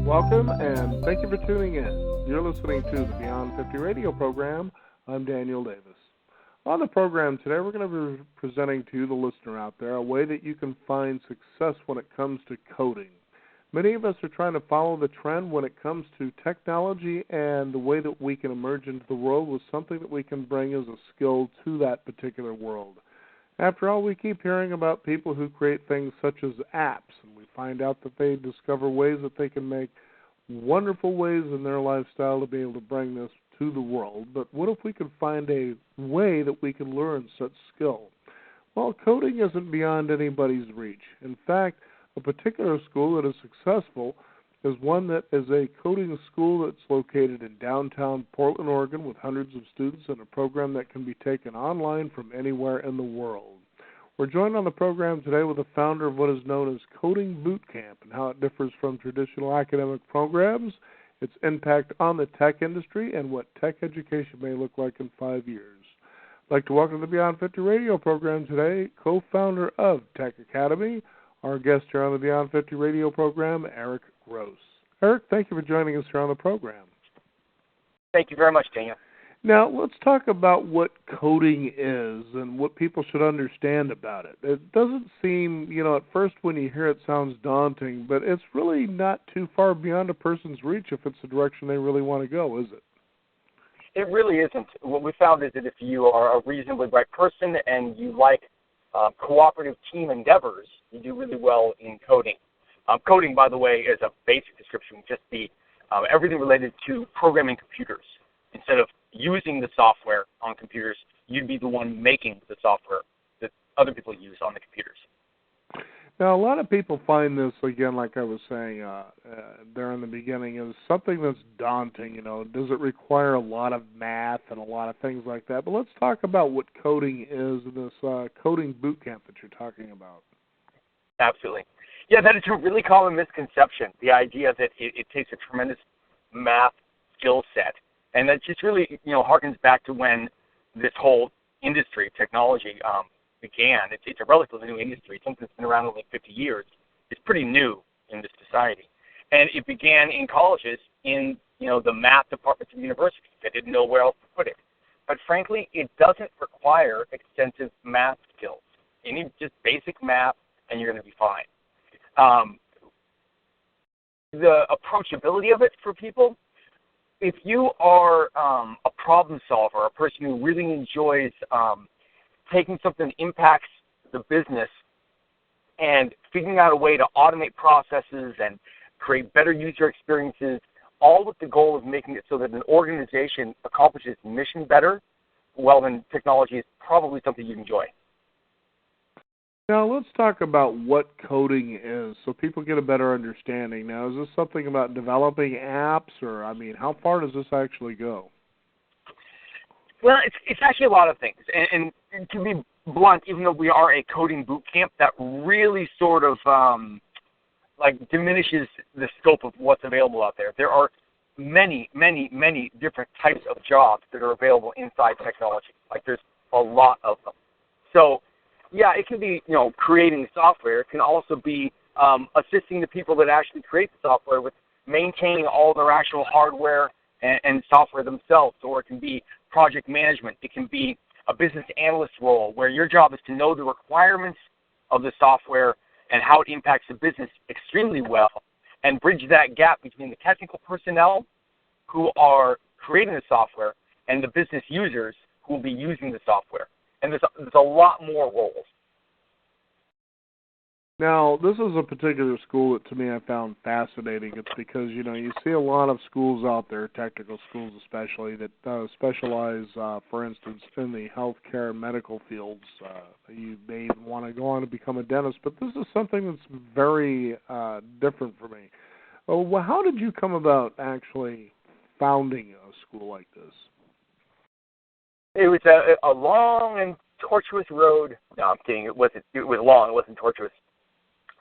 Welcome, and thank you for tuning in. You're listening to the Beyond 50 radio program. I'm Daniel Davis. On the program today, we're going to be presenting to you, the listener out there, a way that you can find success when it comes to coding. Many of us are trying to follow the trend when it comes to technology and the way that we can emerge into the world with something that we can bring as a skill to that particular world. After all, we keep hearing about people who create things such as apps, and we find out that they discover ways that they can make wonderful ways in their lifestyle to be able to bring this to the world. But what if we could find a way that we can learn such skill? Well, coding isn't beyond anybody's reach. In fact, a particular school that is successful is one that is a coding school that's located in downtown Portland, Oregon, with hundreds of students and a program that can be taken online from anywhere in the world. We're joined on the program today with the founder of what is known as Coding Boot Camp and how it differs from traditional academic programs, its impact on the tech industry, and what tech education may look like in 5 years. I'd like to welcome to the Beyond 50 radio program today, co-founder of Tech Academy, our guest here on the Beyond 50 radio program, Eric Gross. Eric, thank you for joining us here on the program. Thank you very much, Daniel. Now, let's talk about what coding is and what people should understand about it. It doesn't seem, at first when you hear it sounds daunting, but it's really not too far beyond a person's reach if it's the direction they really want to go, is it? It really isn't. What we found is that if you are a reasonably bright person and you like cooperative team endeavors, you do really well in coding. Coding, by the way, is a basic description, just the everything related to programming computers. Instead of using the software on computers, you'd be the one making the software that other people use on the computers. Now, a lot of people find this, again, like I was saying there in the beginning, is something that's daunting. Does it require a lot of math and a lot of things like that? But let's talk about what coding is in this coding boot camp that you're talking about. Absolutely. Yeah, that is a really common misconception, the idea that it takes a tremendous math skill set. And that just really, harkens back to when this whole industry, technology, began. It's a relatively new industry. Something that's been around only 50 years. It's pretty new in this society. And it began in colleges in, the math departments of universities. They didn't know where else to put it. But frankly, it doesn't require extensive math skills. You need just basic math, and you're going to be fine. The approachability of it for people, if you are a problem solver, a person who really enjoys taking something that impacts the business and figuring out a way to automate processes and create better user experiences, all with the goal of making it so that an organization accomplishes its mission better, well, then technology is probably something you enjoy. Now, let's talk about what coding is so people get a better understanding. Now, is this something about developing apps, or, how far does this actually go? Well, it's actually a lot of things. And to be blunt, even though we are a coding boot camp, that really sort of, diminishes the scope of what's available out there. There are many, many, many different types of jobs that are available inside technology. There's a lot of them. So, yeah, it can be, creating software. It can also be assisting the people that actually create the software with maintaining all their actual hardware and software themselves. Or it can be project management. It can be a business analyst role where your job is to know the requirements of the software and how it impacts the business extremely well and bridge that gap between the technical personnel who are creating the software and the business users who will be using the software. And there's a lot more roles. Now, this is a particular school that, to me, I found fascinating. It's because, you see a lot of schools out there, technical schools especially, that specialize, for instance, in the healthcare and medical fields. You may even want to go on to become a dentist, but this is something that's very different for me. Well, how did you come about actually founding a school like this? It was a long and tortuous road. No, I'm kidding. It was long. It wasn't tortuous.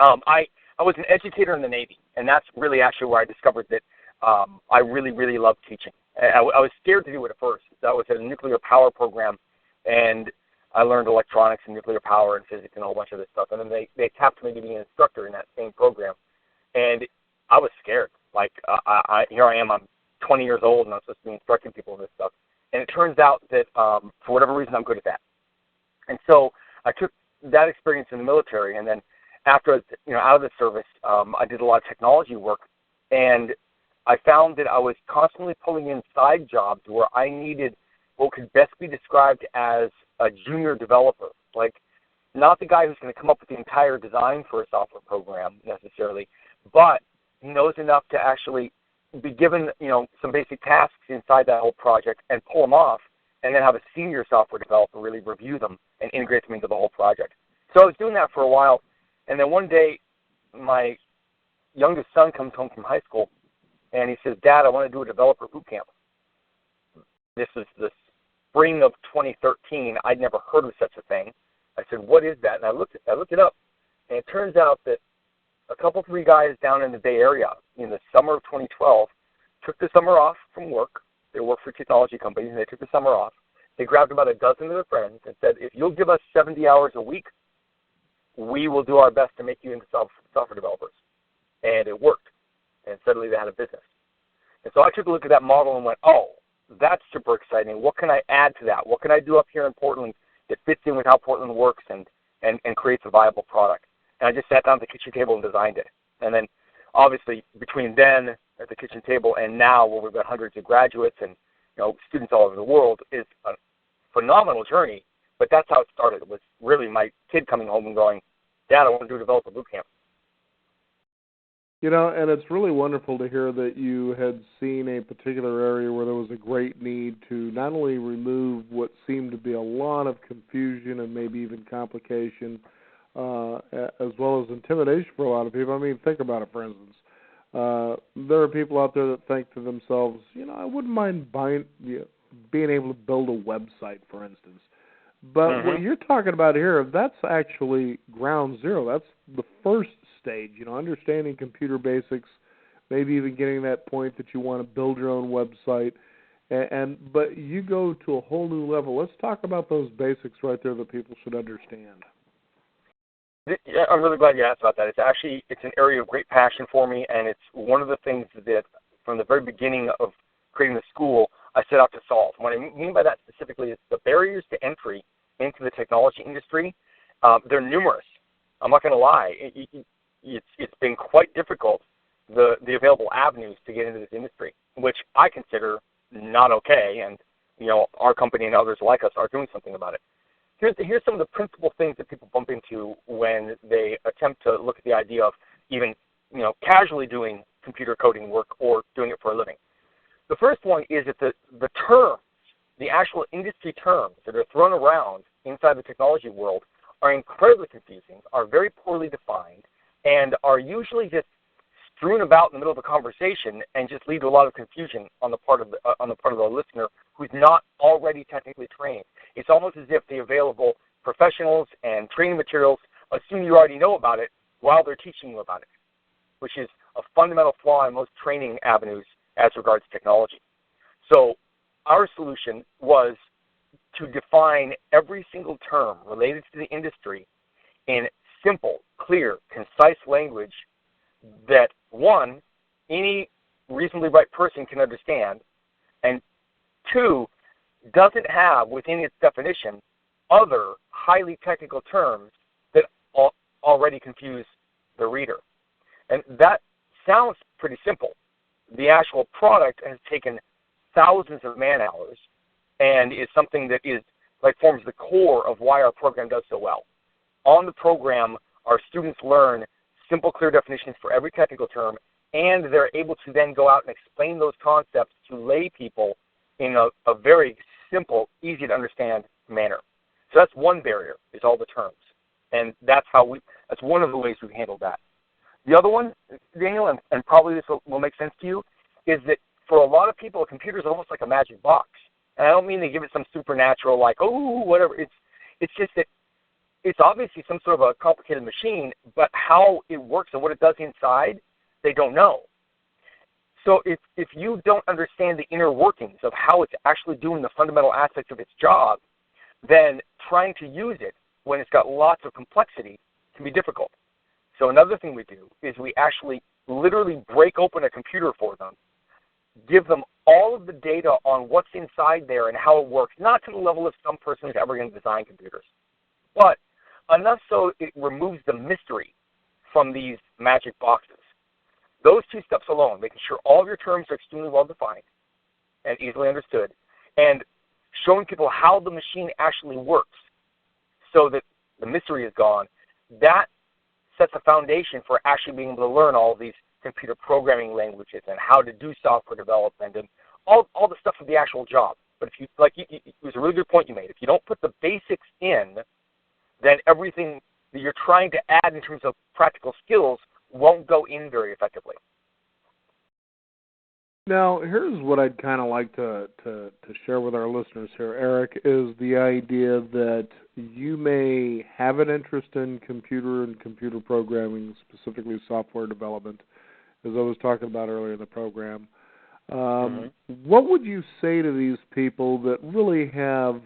I was an educator in the Navy, and that's really actually where I discovered that I really, really loved teaching. I was scared to do it at first. I was at a nuclear power program, and I learned electronics and nuclear power and physics and a whole bunch of this stuff. And then they tapped me to be an instructor in that same program. And I was scared. Like, here I am, I'm 20 years old, and I'm supposed to be instructing people in this stuff. And it turns out that for whatever reason, I'm good at that. And so I took that experience in the military, and then after, out of the service, I did a lot of technology work, and I found that I was constantly pulling in side jobs where I needed what could best be described as a junior developer, like not the guy who's going to come up with the entire design for a software program necessarily, but he knows enough to actually be given, some basic tasks inside that whole project and pull them off, and then have a senior software developer really review them and integrate them into the whole project. So I was doing that for a while, and then one day my youngest son comes home from high school, and he says, "Dad, I want to do a developer boot camp." This is the spring of 2013. I'd never heard of such a thing. I said, "What is that?" And I looked it up, and it turns out that three guys down in the Bay Area in the summer of 2012 took the summer off from work. They work for technology companies, and they took the summer off. They grabbed about a dozen of their friends and said, "If you'll give us 70 hours a week, we will do our best to make you into software developers." And it worked. And suddenly they had a business. And so I took a look at that model and went, "Oh, that's super exciting. What can I add to that? What can I do up here in Portland that fits in with how Portland works and creates a viable product?" And I just sat down at the kitchen table and designed it. And then obviously between then at the kitchen table and now, where we've got hundreds of graduates and students all over the world, is a phenomenal journey. But that's how it started. It was really my kid coming home and going, "Dad, I want to do a developer boot camp." And it's really wonderful to hear that you had seen a particular area where there was a great need to not only remove what seemed to be a lot of confusion and maybe even complication, as well as intimidation for a lot of people. I mean, think about it, for instance. There are people out there that think to themselves, I wouldn't mind being able to build a website, for instance. But what you're talking about here, that's actually ground zero. That's the first stage, understanding computer basics, maybe even getting that point that you want to build your own website. But you go to a whole new level. Let's talk about those basics right there that people should understand. Yeah, I'm really glad you asked about that. It's an area of great passion for me, and it's one of the things that from the very beginning of creating the school, I set out to solve. What I mean by that specifically is the barriers to entry into the technology industry. They're numerous. I'm not going to lie. It's been quite difficult, the available avenues to get into this industry, which I consider not okay, and our company and others like us are doing something about it. Here's some of the principal things that people bump into when they attempt to look at the idea of even casually doing computer coding work or doing it for a living. The first one is that the terms, the actual industry terms that are thrown around inside the technology world are incredibly confusing, are very poorly defined, and are usually just strewn about in the middle of a conversation and just lead to a lot of confusion on the part of the listener who's not already technically trained. It's almost as if the available professionals and training materials assume you already know about it while they're teaching you about it, which is a fundamental flaw in most training avenues as regards technology. So our solution was to define every single term related to the industry in simple, clear, concise language that, one, any reasonably bright person can understand, and two, doesn't have within its definition other highly technical terms that already confuse the reader. And that sounds pretty simple. The actual product has taken thousands of man-hours and is something that forms the core of why our program does so well. On the program, our students learn simple, clear definitions for every technical term, and they're able to then go out and explain those concepts to lay people in a very simple, easy to understand manner. So that's one barrier, is all the terms. And that's one of the ways we've handled that. The other one, Daniel, and probably this will make sense to you, is that for a lot of people, a computer is almost like a magic box. And I don't mean they give it some supernatural, whatever. It's just that it's obviously some sort of a complicated machine, but how it works and what it does inside, they don't know. So if you don't understand the inner workings of how it's actually doing the fundamental aspects of its job, then trying to use it when it's got lots of complexity can be difficult. So another thing we do is we actually literally break open a computer for them, give them all of the data on what's inside there and how it works, not to the level of some person who's ever going to design computers, but enough so it removes the mystery from these magic boxes. Those two steps alone, making sure all of your terms are extremely well defined and easily understood, and showing people how the machine actually works so that the mystery is gone, that sets a foundation for actually being able to learn all of these computer programming languages and how to do software development and all the stuff for the actual job. But if you, it was a really good point you made. If you don't put the basics in, then everything that you're trying to add in terms of practical skills won't go in very effectively. Now, here's what I'd kind of like to share with our listeners here, Eric, is the idea that you may have an interest in computer and computer programming, specifically software development, as I was talking about earlier in the program. What would you say to these people that really have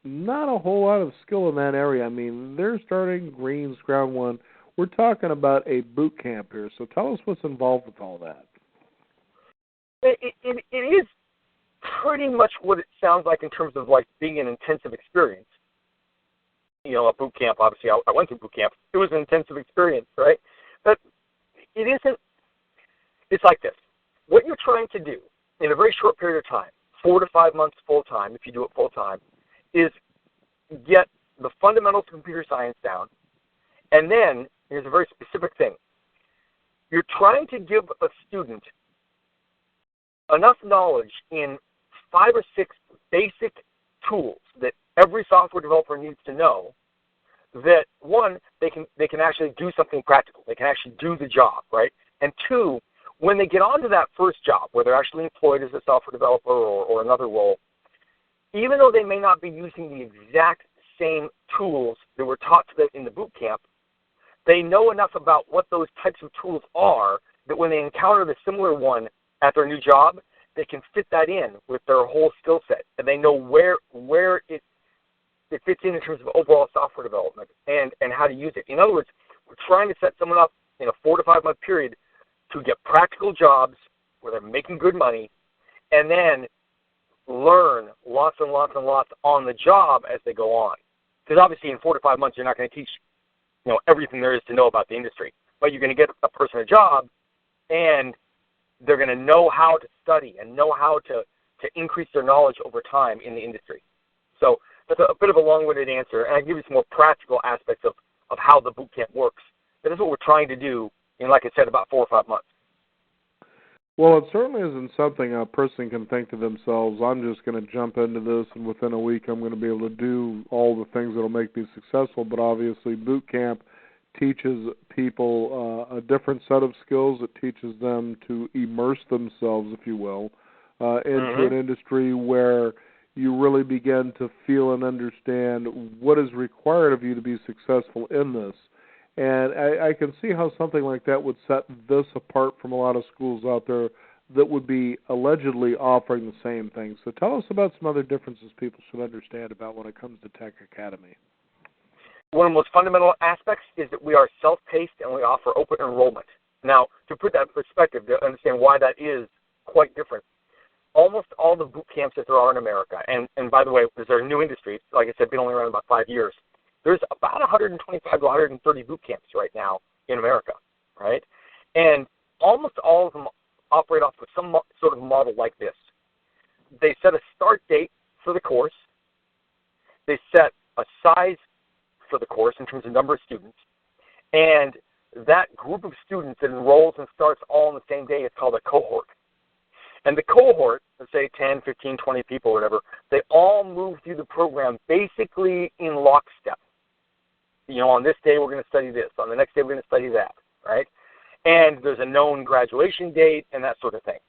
not a whole lot of skill in that area? I mean, they're starting Greens, Ground One. We're talking about a boot camp here, so tell us what's involved with all that. It is pretty much what it sounds like in terms of like being an intensive experience. You know, a boot camp, obviously I went through boot camp. It was an intensive experience, right? But it isn't, it's like this. What you're trying to do in a very short period of time, 4 to 5 months full-time, if you do it full-time, is get the fundamentals of computer science down, and then, here's a very specific thing. You're trying to give a student enough knowledge in 5 or 6 basic tools that every software developer needs to know that, one, they can actually do something practical. They can actually do the job, right? And 2, when they get onto that first job, where they're actually employed as a software developer or another role, even though they may not be using the exact same tools that were taught to them in the boot camp, they know enough about what those types of tools are that when they encounter the similar one at their new job, they can fit that in with their whole skill set, and they know where it fits in terms of overall software development and how to use it. In other words, we're trying to set someone up in a 4 to 5 month period to get practical jobs where they're making good money, and then learn lots and lots and lots on the job as they go on. Because obviously in 4 to 5 months you're not going to teach everything there is to know about the industry, but you're going to get a person a job, and they're going to know how to study and know how to increase their knowledge over time in the industry. So that's a bit of a long-winded answer, and I give you some more practical aspects of how the boot camp works. That is what we're trying to do in, like I said, about 4 or 5 months. Well, it certainly isn't something a person can think to themselves, I'm just going to jump into this and within a week I'm going to be able to do all the things that will make me successful. But obviously boot camp teaches people a different set of skills. It teaches them to immerse themselves, if you will, into an industry where you really begin to feel and understand what is required of you to be successful in this. And I can see how something like that would set this apart from a lot of schools out there that would be allegedly offering the same thing. So tell us about some other differences people should understand about when it comes to Tech Academy. One of the most fundamental aspects is that we are self-paced and we offer open enrollment. Now, to put that in perspective, to understand why that is quite different, almost all the boot camps that there are in America, and by the way, because they're a new industry, like I said, been only around about 5 years, there's about 125 to 130 boot camps right now in America, right? And almost all of them operate off of some sort of model like this. They set a start date for the course. They set a size for the course in terms of number of students. And that group of students that enrolls and starts all on the same day is called a cohort. And the cohort, let's say 10, 15, 20 people, whatever, they all move through the program basically in lockstep. On this day we're going to study this. On the next day we're going to study that, right? And there's a known graduation date and that sort of thing.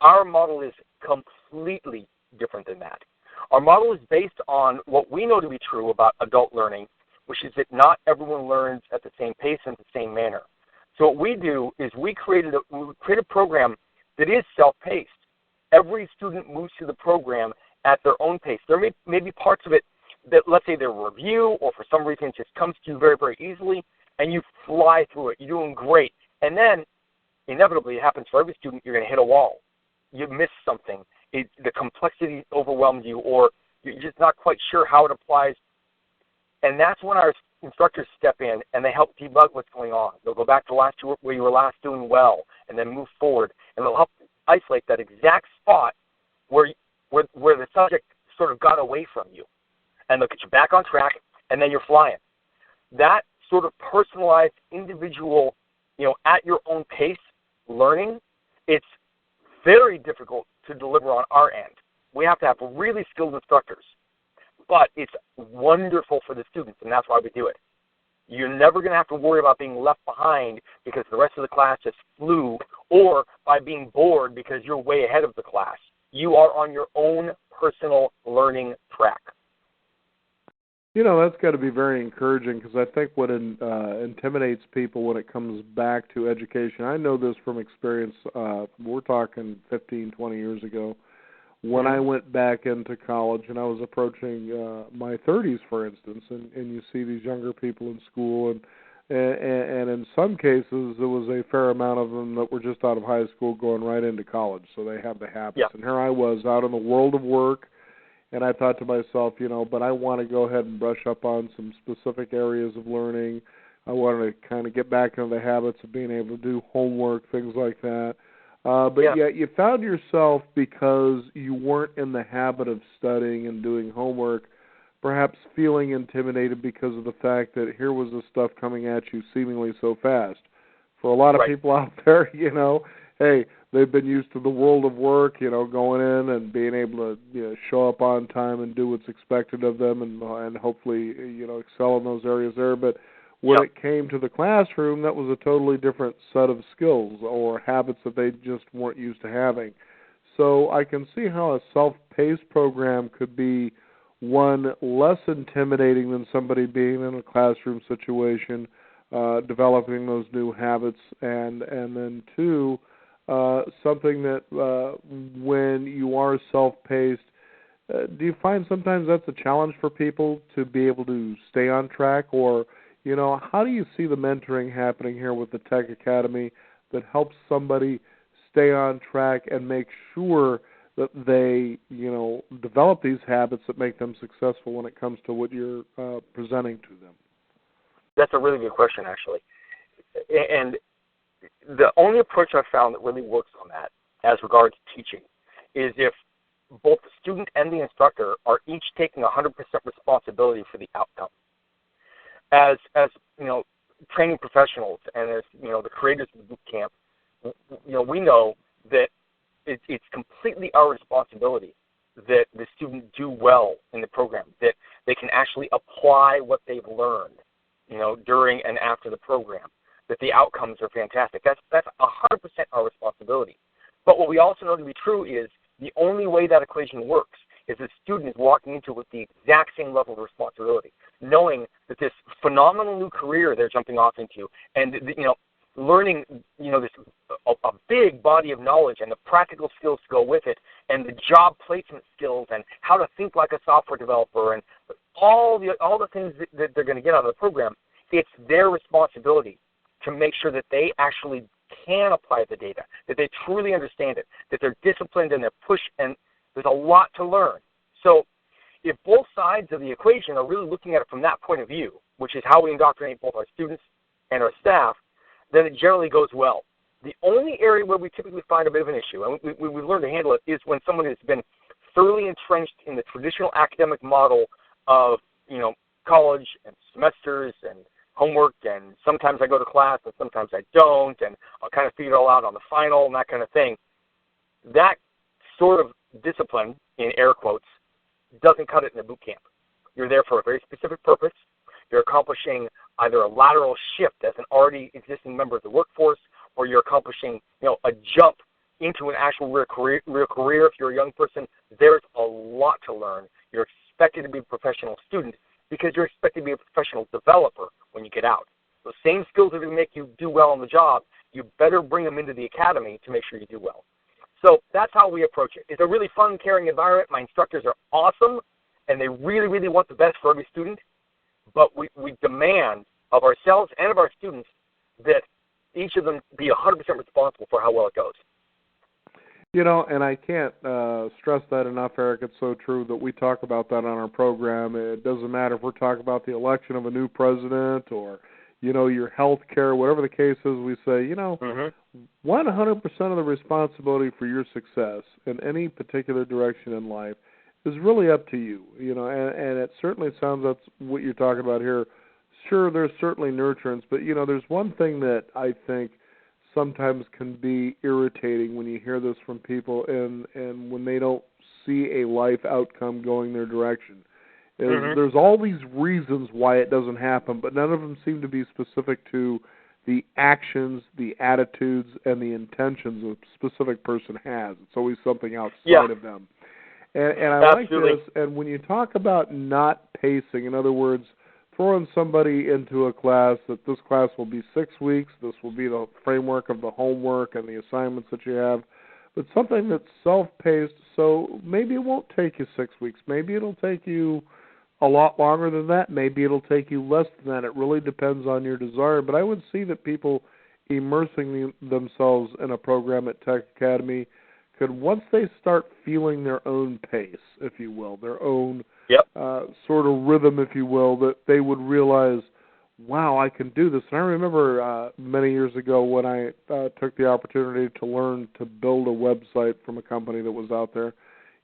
Our model is completely different than that. Our model is based on what we know to be true about adult learning, which is that not everyone learns at the same pace and the same manner. So what we do is we create a program that is self-paced. Every student moves through the program at their own pace. There may be parts of it that, let's say, they're review, or for some reason it just comes to you very, very easily, and you fly through it. You're doing great. And then inevitably it happens for every student. You're going to hit a wall. You miss something. The complexity overwhelms you, or you're just not quite sure how it applies. And that's when our instructors step in and they help debug what's going on. They'll go back to where you were last doing well and then move forward. And they'll help isolate that exact spot where the subject sort of got away from you. And they'll get you back on track, and then you're flying. That sort of personalized, individual, at your own pace learning, it's very difficult to deliver on our end. We have to have really skilled instructors. But it's wonderful for the students, and that's why we do it. You're never going to have to worry about being left behind because the rest of the class just flew, or by being bored because you're way ahead of the class. You are on your own personal learning track. That's got to be very encouraging, because I think what intimidates people when it comes back to education, I know this from experience, we're talking 15, 20 years ago, when I went back into college and I was approaching my 30s, for instance, and you see these younger people in school, and in some cases there was a fair amount of them that were just out of high school going right into college, so they have the habits. Yeah. And here I was out in the world of work, and I thought to myself, but I want to go ahead and brush up on some specific areas of learning. I want to kind of get back into the habits of being able to do homework, things like that. But yet you found yourself, because you weren't in the habit of studying and doing homework, perhaps feeling intimidated because of the fact that here was this stuff coming at you seemingly so fast. For a lot of people out there, hey, they've been used to the world of work, going in and being able to show up on time and do what's expected of them, and hopefully excel in those areas there. But when it came to the classroom, that was a totally different set of skills or habits that they just weren't used to having. So I can see how a self-paced program could be, one, less intimidating than somebody being in a classroom situation, developing those new habits, and then two, something that when you are self-paced, do you find sometimes that's a challenge for people to be able to stay on track? Or, how do you see the mentoring happening here with the Tech Academy that helps somebody stay on track and make sure that they, develop these habits that make them successful when it comes to what you're presenting to them? That's a really good question, actually. And the only approach I've found that really works on that, as regards teaching, is if both the student and the instructor are each taking 100% responsibility for the outcome. As training professionals and as the creators of the boot camp, we know that it's completely our responsibility that the student do well in the program, that they can actually apply what they've learned, during and after the program, that the outcomes are fantastic. That's 100% our responsibility. But what we also know to be true is the only way that equation works is the student is walking into it with the exact same level of responsibility, knowing that this phenomenal new career they're jumping off into, and learning this a big body of knowledge and the practical skills to go with it, and the job placement skills and how to think like a software developer, and all the things that they're going to get out of the program. It's their responsibility to make sure that they actually can apply the data, that they truly understand it, that they're disciplined and they're pushed, and there's a lot to learn. So if both sides of the equation are really looking at it from that point of view, which is how we indoctrinate both our students and our staff, then it generally goes well. The only area where we typically find a bit of an issue, and we've learned to handle it, is when someone has been thoroughly entrenched in the traditional academic model of, college and semesters and homework, and sometimes I go to class and sometimes I don't, and I'll kind of figure it all out on the final and that kind of thing. That sort of discipline, in air quotes, doesn't cut it in a boot camp. You're there for a very specific purpose. You're accomplishing either a lateral shift as an already existing member of the workforce, or you're accomplishing, a jump into an actual real career. If you're a young person, there's a lot to learn. You're expected to be a professional student because you're expected to be a professional developer when you get out. Those same skills that are going to make you do well on the job, you better bring them into the academy to make sure you do well. So that's how we approach it. It's a really fun, caring environment. My instructors are awesome, and they really, really want the best for every student. But we demand of ourselves and of our students that each of them be 100% responsible for how well it goes. You know, and I can't stress that enough, Eric. It's so true that we talk about that on our program. It doesn't matter if we're talking about the election of a new president or, you know, your health care, whatever the case is, we say, you know, 100% of the responsibility for your success in any particular direction in life is really up to you. You know, and it certainly sounds that's what you're talking about here. Sure, there's certainly nurturance, but, you know, there's one thing that I think sometimes can be irritating when you hear this from people and when they don't see a life outcome going their direction. There's all these reasons why it doesn't happen, but none of them seem to be specific to the actions, the attitudes, and the intentions a specific person has. It's always something outside of them. And I like this, and when you talk about not pacing, in other words, throwing somebody into a class that this class will be 6 weeks, this will be the framework of the homework and the assignments that you have, but something that's self-paced, so maybe it won't take you 6 weeks. Maybe it'll take you a lot longer than that. Maybe it'll take you less than that. It really depends on your desire, but I would see that people immersing themselves in a program at Tech Academy could, once they start feeling their own pace, if you will, their own sort of rhythm, if you will, that they would realize, wow, I can do this. And I remember many years ago when I took the opportunity to learn to build a website from a company that was out there.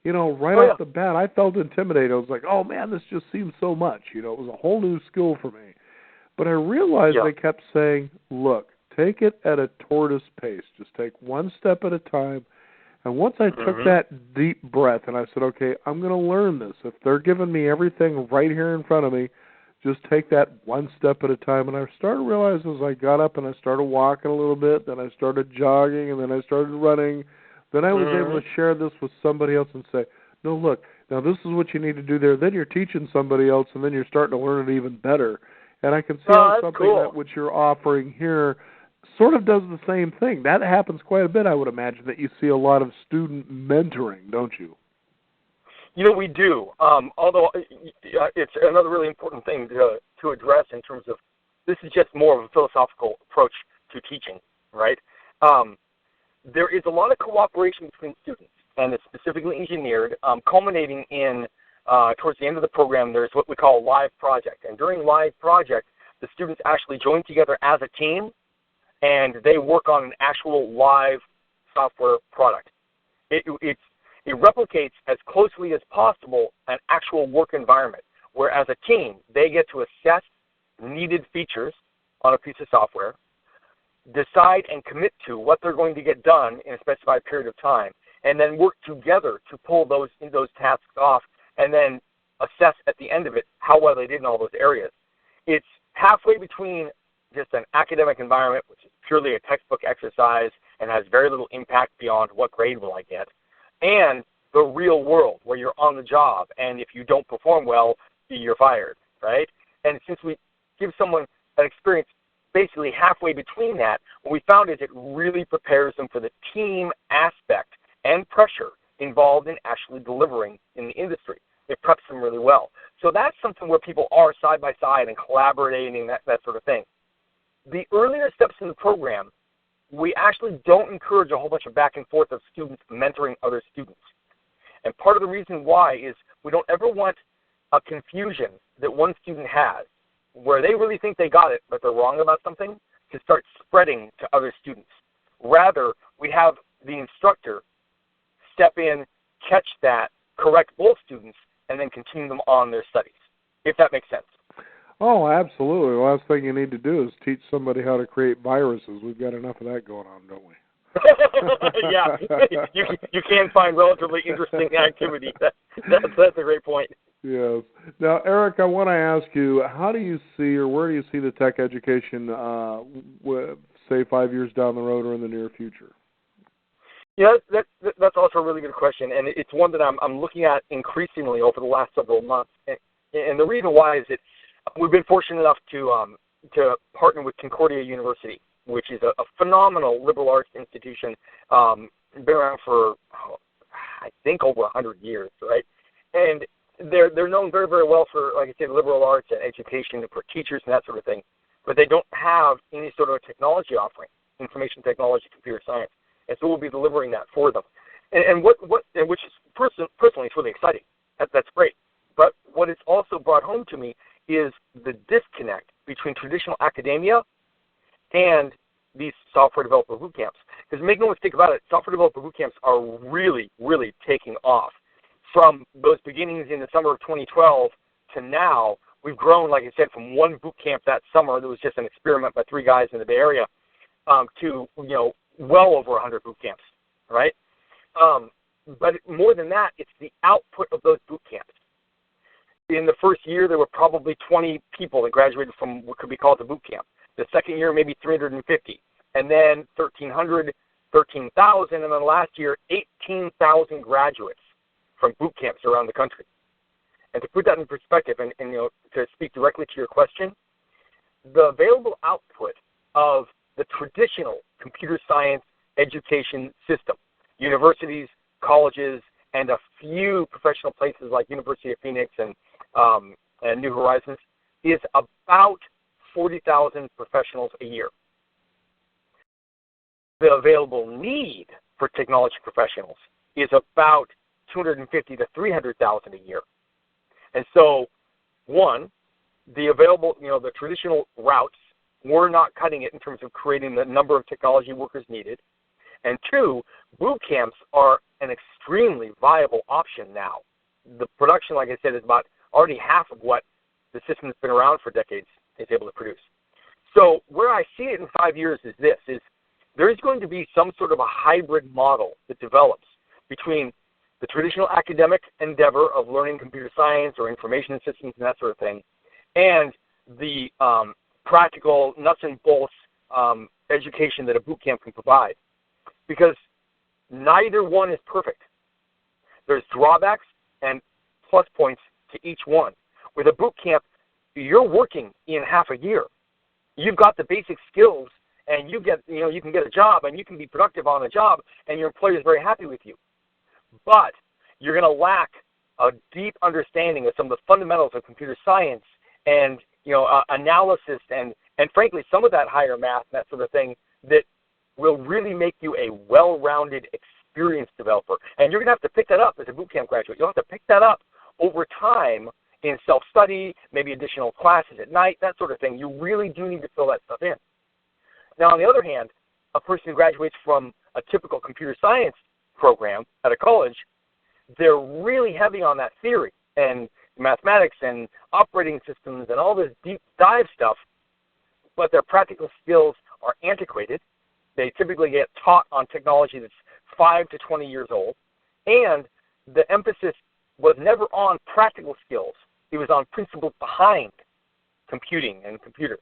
You know, right off the bat, I felt intimidated. I was like, oh, man, this just seems so much. You know, it was a whole new skill for me. But I realized they kept saying, look, take it at a tortoise pace. Just take one step at a time. And once I took that deep breath and I said, okay, I'm going to learn this. If they're giving me everything right here in front of me, just take that one step at a time. And I started realizing as I got up and I started walking a little bit, then I started jogging, and then I started running. Then I was able to share this with somebody else and say, no, look, now this is what you need to do there. Then you're teaching somebody else, and then you're starting to learn it even better. And I can see how something that which you're offering here sort of does the same thing. That happens quite a bit, I would imagine, that you see a lot of student mentoring, don't you? You know, we do. Although it's another really important thing to address in terms of, this is just more of a philosophical approach to teaching, right? There is a lot of cooperation between students, and it's specifically engineered, culminating in, towards the end of the program, there's what we call a live project. And during live project, the students actually join together as a team, and they work on an actual live software product. It replicates as closely as possible an actual work environment, where as a team, they get to assess needed features on a piece of software, decide and commit to what they're going to get done in a specified period of time, and then work together to pull those tasks off, and then assess at the end of it how well they did in all those areas. It's halfway between just an academic environment, which is purely a textbook exercise and has very little impact beyond what grade will I get, and the real world where you're on the job, and if you don't perform well, you're fired, right? And since we give someone an experience basically halfway between that, what we found is it really prepares them for the team aspect and pressure involved in actually delivering in the industry. It preps them really well. So that's something where people are side by side and collaborating, that sort of thing. The earlier steps in the program, we actually don't encourage a whole bunch of back and forth of students mentoring other students. And part of the reason why is we don't ever want a confusion that one student has where they really think they got it, but they're wrong about something, to start spreading to other students. Rather, we have the instructor step in, catch that, correct both students, and then continue them on their studies, if that makes sense. Oh, absolutely. The last thing you need to do is teach somebody how to create viruses. We've got enough of that going on, don't we? Yeah, you can find relatively interesting activity. That's a great point. Yes. Now, Eric, I want to ask you, how do you see, or where do you see the tech education, say 5 years down the road or in the near future? Yeah, that's also a really good question, and it's one that I'm looking at increasingly over the last several months. And the reason why is that we've been fortunate enough to partner with Concordia University, which is a phenomenal liberal arts institution, been around for, I think, over 100 years, right? And they're known very, very well for, like I said, liberal arts and education for teachers and that sort of thing. but they don't have any sort of technology offering, information technology, computer science. And so we'll be delivering that for them. And which is personally, it's really exciting. That's great. But what it's also brought home to me is the disconnect between traditional academia and these software developer boot camps. Because make no mistake about it, software developer boot camps are really, really taking off. From those beginnings in the summer of 2012 to now, we've grown, like I said, from one boot camp that summer that was just an experiment by 3 guys in the Bay Area to, well over 100 boot camps, right? But more than that, it's the output of those boot camps. In the first year, there were probably 20 people that graduated from what could be called the boot camp. The second year, maybe 350. And then 1,300, 13,000. And then last year, 18,000 graduates from boot camps around the country. And to put that in perspective and to speak directly to your question, the available output of the traditional computer science education system, universities, colleges, and a few professional places like University of Phoenix and New Horizons, is about 40,000 professionals a year. The available need for technology professionals is about 250 to 300,000 a year. And so, one, the available, the traditional routes, we're not cutting it in terms of creating the number of technology workers needed. And two, boot camps are an extremely viable option now. The production, like I said, is about already half of what the system that's been around for decades is able to produce. So where I see it in 5 years is this, is there is going to be some sort of a hybrid model that develops between the traditional academic endeavor of learning computer science or information systems and that sort of thing, and the practical nuts and bolts education that a boot camp can provide. Because neither one is perfect. There's drawbacks and plus points to each one. With a boot camp, you're working in half a year. You've got the basic skills, and you can get a job, and you can be productive on the job, and your employer is very happy with you. But you're going to lack a deep understanding of some of the fundamentals of computer science and analysis and frankly some of that higher math and that sort of thing that will really make you a well-rounded, experienced developer. And you're going to have to pick that up as a boot camp graduate. You'll have to pick that up over time in self-study, maybe additional classes at night, that sort of thing. You really do need to fill that stuff in. Now, on the other hand, a person who graduates from a typical computer science program at a college, they're really heavy on that theory and mathematics and operating systems and all this deep dive stuff, but their practical skills are antiquated. They typically get taught on technology that's 5 to 20 years old, and the emphasis was never on practical skills. It was on principles behind computing and computers.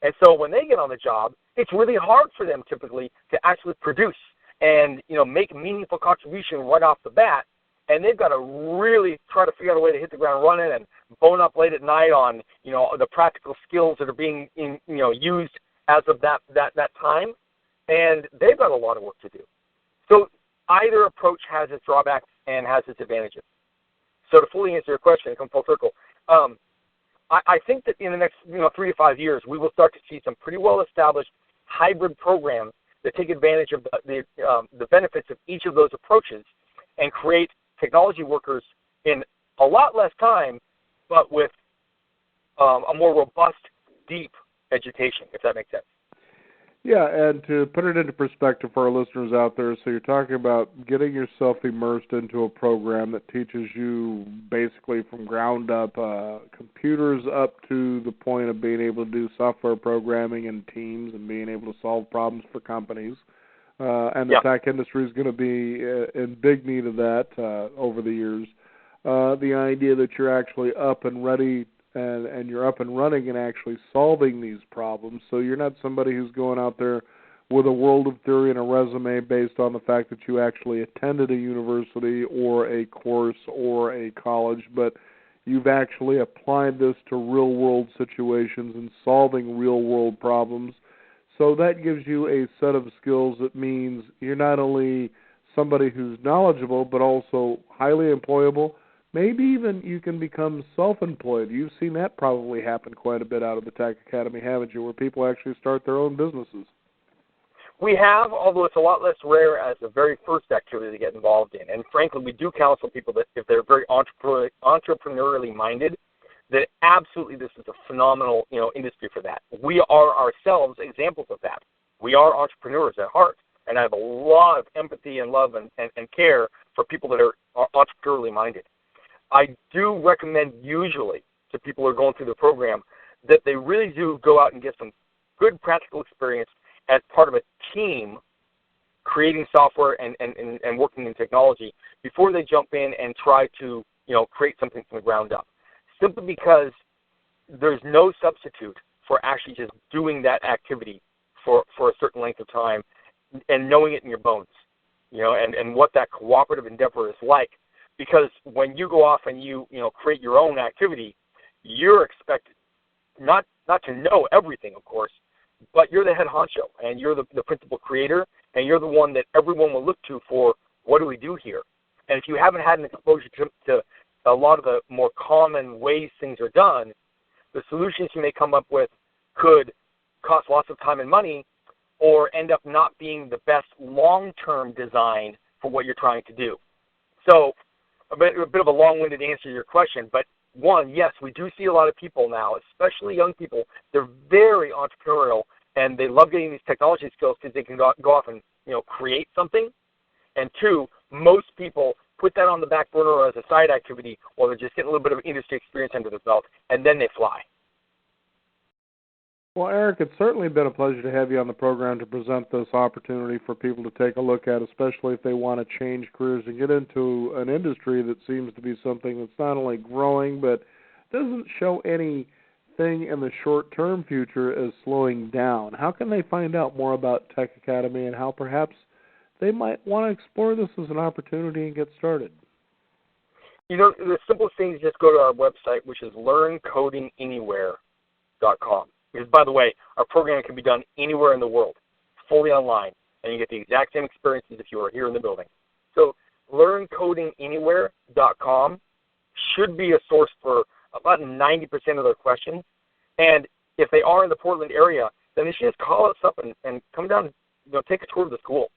And so when they get on the job, it's really hard for them typically to actually produce and make meaningful contribution right off the bat. And they've got to really try to figure out a way to hit the ground running and bone up late at night on the practical skills that are being used as of that time. And they've got a lot of work to do. So either approach has its drawbacks and has its advantages. So to fully answer your question, come full circle, I think that in the next 3 to 5 years, we will start to see some pretty well-established hybrid programs that take advantage of the benefits of each of those approaches and create technology workers in a lot less time, but with a more robust, deep education, if that makes sense. Yeah, and to put it into perspective for our listeners out there, so you're talking about getting yourself immersed into a program that teaches you basically from ground up computers up to the point of being able to do software programming in teams and being able to solve problems for companies. And the tech industry is going to be in big need of that over the years. The idea that you're actually up and ready and you're up and running and actually solving these problems. So you're not somebody who's going out there with a world of theory and a resume based on the fact that you actually attended a university or a course or a college, but you've actually applied this to real-world situations and solving real-world problems. So that gives you a set of skills that means you're not only somebody who's knowledgeable but also highly employable, Maybe even you can become self-employed. You've seen that probably happen quite a bit out of the Tech Academy, haven't you, where people actually start their own businesses? We have, although it's a lot less rare as the very first activity to get involved in. And frankly, we do counsel people that if they're very entrepreneurially minded, that absolutely this is a phenomenal, industry for that. We are ourselves examples of that. We are entrepreneurs at heart, and I have a lot of empathy and love and care for people that are entrepreneurially minded. I do recommend usually to people who are going through the program that they really do go out and get some good practical experience as part of a team creating software and working in technology before they jump in and try to, create something from the ground up. Simply because there's no substitute for actually just doing that activity for a certain length of time and knowing it in your bones, and what that cooperative endeavor is like. Because when you go off and you create your own activity, you're expected not to know everything, of course, but you're the head honcho, and you're the principal creator, and you're the one that everyone will look to for, what do we do here? And if you haven't had an exposure to a lot of the more common ways things are done, the solutions you may come up with could cost lots of time and money or end up not being the best long-term design for what you're trying to do. So a bit of a long-winded answer to your question, but one, yes, we do see a lot of people now, especially young people. They're very entrepreneurial, and they love getting these technology skills because they can go off and create something. And two, most people put that on the back burner as a side activity while they're just getting a little bit of industry experience under their belt, and then they fly. Well, Eric, it's certainly been a pleasure to have you on the program to present this opportunity for people to take a look at, especially if they want to change careers and get into an industry that seems to be something that's not only growing but doesn't show anything in the short-term future as slowing down. How can they find out more about Tech Academy and how perhaps they might want to explore this as an opportunity and get started? The simplest thing is just go to our website, which is learncodinganywhere.com. Because, by the way, our program can be done anywhere in the world, fully online, and you get the exact same experiences if you were here in the building. So learncodinganywhere.com should be a source for about 90% of their questions. And if they are in the Portland area, then they should just call us up and come down and take a tour of the school,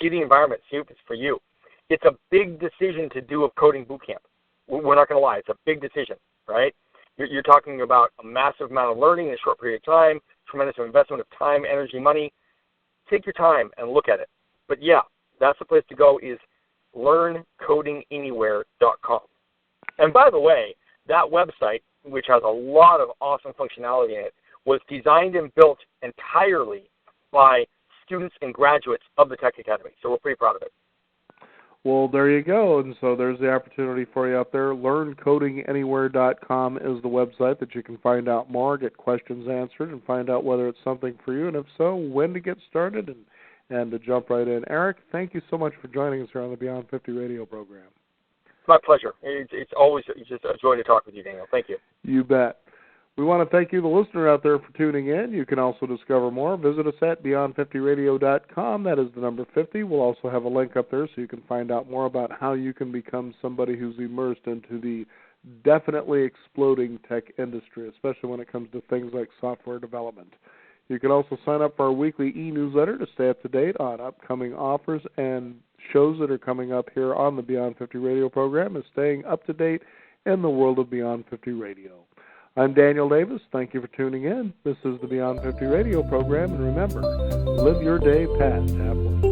see the environment, see if it's for you. It's a big decision to do a coding boot camp. We're not going to lie. It's a big decision, right? You're talking about a massive amount of learning in a short period of time, tremendous investment of time, energy, money. Take your time and look at it. But yeah, that's the place to go is learncodinganywhere.com. And by the way, that website, which has a lot of awesome functionality in it, was designed and built entirely by students and graduates of the Tech Academy. So we're pretty proud of it. Well, there you go. And so there's the opportunity for you out there. LearnCodingAnywhere.com is the website that you can find out more, get questions answered, and find out whether it's something for you, and if so, when to get started and to jump right in. Eric, thank you so much for joining us here on the Beyond 50 radio program. It's my pleasure. It's always just a joy to talk with you, Daniel. Thank you. You bet. We want to thank you, the listener out there, for tuning in. You can also discover more. Visit us at beyond50radio.com. That is the number 50. We'll also have a link up there so you can find out more about how you can become somebody who's immersed into the definitely exploding tech industry, especially when it comes to things like software development. You can also sign up for our weekly e-newsletter to stay up to date on upcoming offers and shows that are coming up here on the Beyond 50 radio program, and staying up to date in the world of Beyond 50 radio. I'm Daniel Davis. Thank you for tuning in. This is the Beyond 50 radio program, and remember, live your day past halfway.